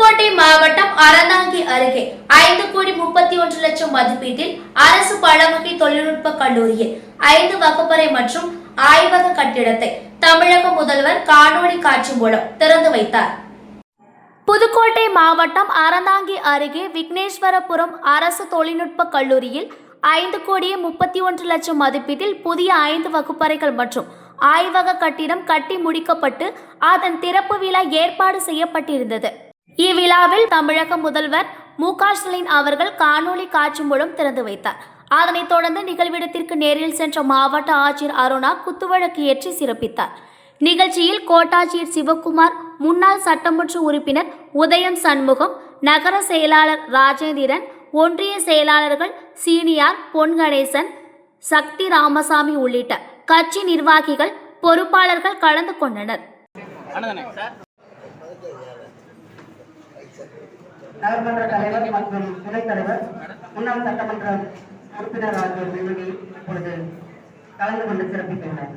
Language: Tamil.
புதுக்கோட்டை மாவட்டம் அறந்தாங்கி அருகே 5,31,00,000 மதிப்பீட்டில் அரசு பழவகை தொழில்நுட்ப கல்லூரியில் 5 வகுப்பறை மற்றும் ஆய்வக கட்டிடத்தை தமிழக முதல்வர் காணொலி காட்சி மூலம் திறந்து வைத்தார். புதுக்கோட்டை மாவட்டம் அறந்தாங்கி அருகே விக்னேஸ்வரபுரம் அரசு தொழில்நுட்ப கல்லூரியில் 5,31,00,000 மதிப்பீட்டில் புதிய 5 வகுப்பறைகள் மற்றும் ஆய்வக கட்டிடம் கட்டி முடிக்கப்பட்டு அதன் திறப்பு விழா ஏற்பாடு செய்யப்பட்டிருந்தது. இவ்விழாவில் தமிழக முதல்வர் மு.க.ஸ்டாலின் அவர்கள் காணொலி காட்சி மூலம் திறந்து வைத்தார். அதனைத் தொடர்ந்து நிகழ்விடத்திற்கு நேரில் சென்ற மாவட்ட ஆட்சியர் அருணா குத்துவிளக்கு ஏற்றி சிறப்பித்தார். நிகழ்ச்சியில் கோட்டாட்சியர் சிவக்குமார், முன்னாள் சட்டமன்ற உறுப்பினர் உதயம் சண்முகம், நகர செயலாளர் ராஜேந்திரன், ஒன்றிய செயலாளர்கள் சீனியார், பொன் கணேசன், சக்தி ராமசாமி உள்ளிட்ட கட்சி நிர்வாகிகள், பொறுப்பாளர்கள் கலந்து கொண்டனர். நகர்மன்ற தலைவர் மற்றும் துணைத் தலைவர், முன்னாள் சட்டமன்ற உறுப்பினர் ஆகியோர் இப்பொழுது கலந்து கொண்டு சிறப்பிக்கின்றனர்.